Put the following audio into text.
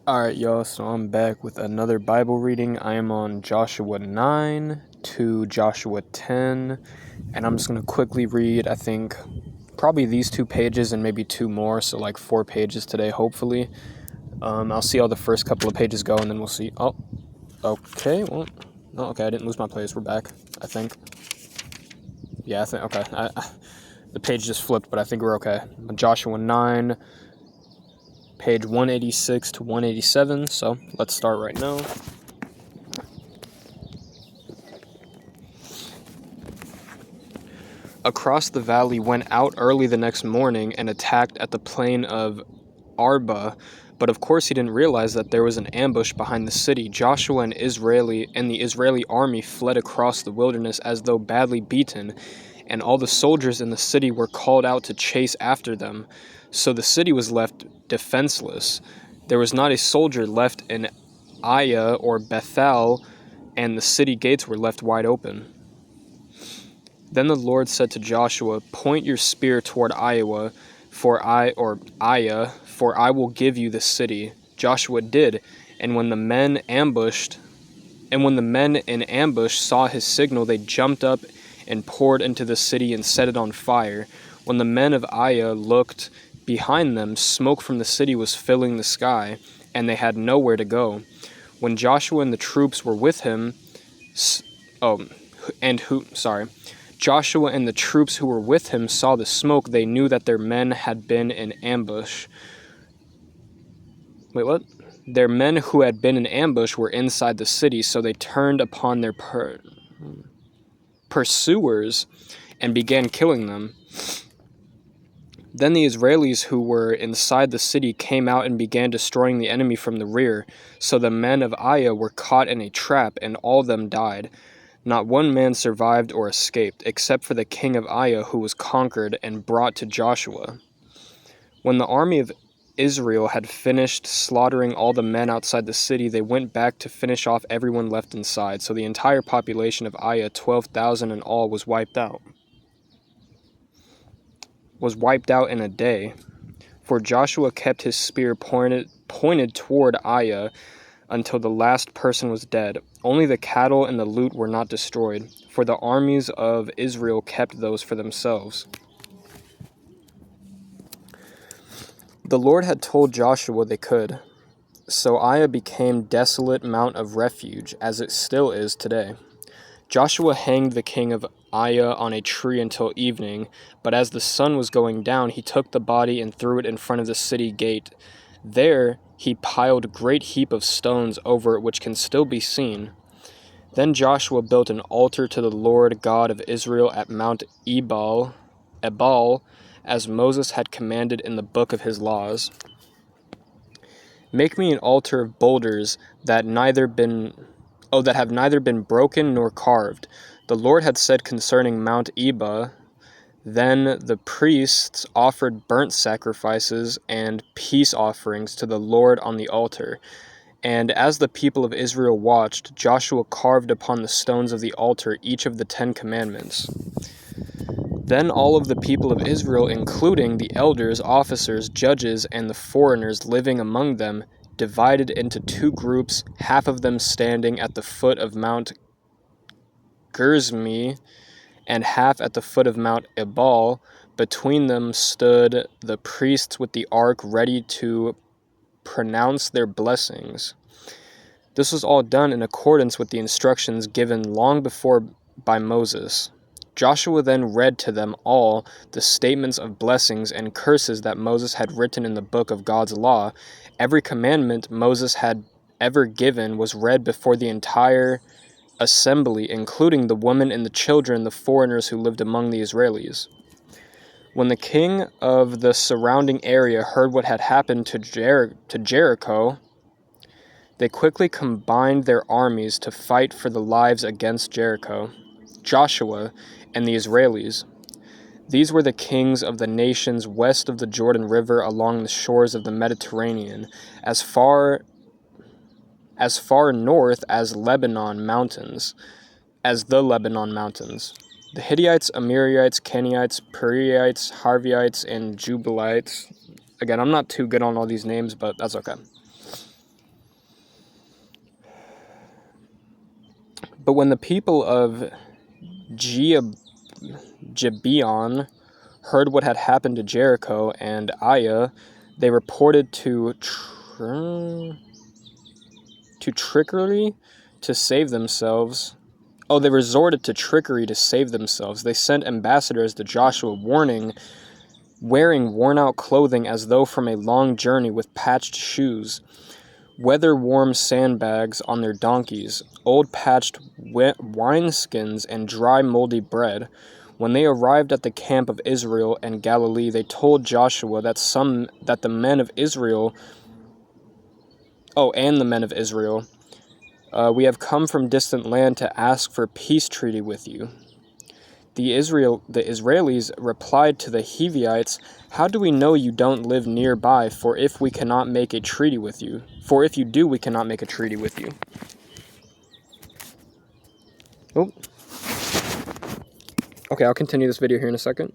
Alright, y'all, so I'm back with another Bible reading. I am on Joshua 9 to Joshua 10, and I'm just going to quickly read, I think, probably these 2 pages and maybe 2 more, so like 4 pages today, hopefully. I'll see how the first couple of pages go, and then we'll see. Oh, okay, well, no, okay, I didn't lose my place. We're back, I think. Yeah, I think, okay. The page just flipped, but I think we're okay. Joshua 9, page 186 to 187, so let's start right now. Across the valley went out early the next morning and attacked at the plain of Arba, but of course he didn't realize that there was an ambush behind the city. Joshua and the Israeli army fled across the wilderness as though badly beaten, and all the soldiers in the city were called out to chase after them. So the city was left defenseless. There was not a soldier left in Ai or Bethel, and the city gates were left wide open. Then the Lord said to Joshua, "Point your spear toward Ai, for I will give you the city." Joshua did, and when the men in ambush saw his signal, they jumped up and poured into the city and set it on fire. When the men of Ai looked behind them, smoke from the city was filling the sky, and they had nowhere to go. When Joshua and the troops were with him, Joshua and the troops who were with him saw the smoke, they knew that their men had been in ambush. Wait, what? Their men who had been in ambush were inside the city, so they turned upon their pursuers and began killing them. Then the Israelis who were inside the city came out and began destroying the enemy from the rear. So the men of Ai were caught in a trap, and all of them died. Not one man survived or escaped, except for the king of Ai, who was conquered and brought to Joshua. When the army of Israel had finished slaughtering all the men outside the city, they went back to finish off everyone left inside. So the entire population of Ai, 12,000 in all, was wiped out in a day. For Joshua kept his spear pointed toward Ai until the last person was dead. Only the cattle and the loot were not destroyed, for the armies of Israel kept those for themselves. The Lord had told Joshua they could. So Ai became desolate mount of refuge, as it still is today. Joshua hanged the king of Ai on a tree until evening, but as the sun was going down, he took the body and threw it in front of the city gate. There he piled a great heap of stones over it, which can still be seen. Then Joshua built an altar to the Lord God of Israel at Mount Ebal, as Moses had commanded in the book of his laws. "Make me an altar of boulders that have neither been broken nor carved." The Lord had said concerning Mount Ebal. Then the priests offered burnt sacrifices and peace offerings to the Lord on the altar. And as the people of Israel watched, Joshua carved upon the stones of the altar each of the 10 commandments. Then all of the people of Israel, including the elders, officers, judges, and the foreigners living among them, divided into 2 groups, half of them standing at the foot of Mount Gerizim and half at the foot of Mount Ebal. Between them stood the priests with the ark, ready to pronounce their blessings. This was all done in accordance with the instructions given long before by Moses. Joshua then read to them all the statements of blessings and curses that Moses had written in the book of God's law. Every commandment Moses had ever given was read before the entire assembly, including the women and the children, the foreigners who lived among the Israelis. When the king of the surrounding area heard what had happened to Jericho, they quickly combined their armies to fight for the lives against Jericho. Joshua and the Israelis. These were the kings of the nations west of the Jordan River along the shores of the Mediterranean, as far north as the Lebanon Mountains. The Hittites, Amorites, Canaanites, Perizzites, Hivites, and Jubilees. Again, I'm not too good on all these names, but that's okay. But when the people of Gibeon heard what had happened to Jericho and Ai, they reported to trickery to save themselves. Oh, they resorted to trickery to save themselves. They sent ambassadors to Joshua, wearing worn-out clothing as though from a long journey, with patched shoes, weather-worn sandbags on their donkeys, old patched wineskins, and dry moldy bread. When they arrived at the camp of Israel and Galilee, they told Joshua that the men of Israel, we have come from distant land to ask for peace treaty with you. The Israelis replied to the Hivites, "How do we know you don't live nearby? For if you do, we cannot make a treaty with you." Oh. Okay, I'll continue this video here in a second.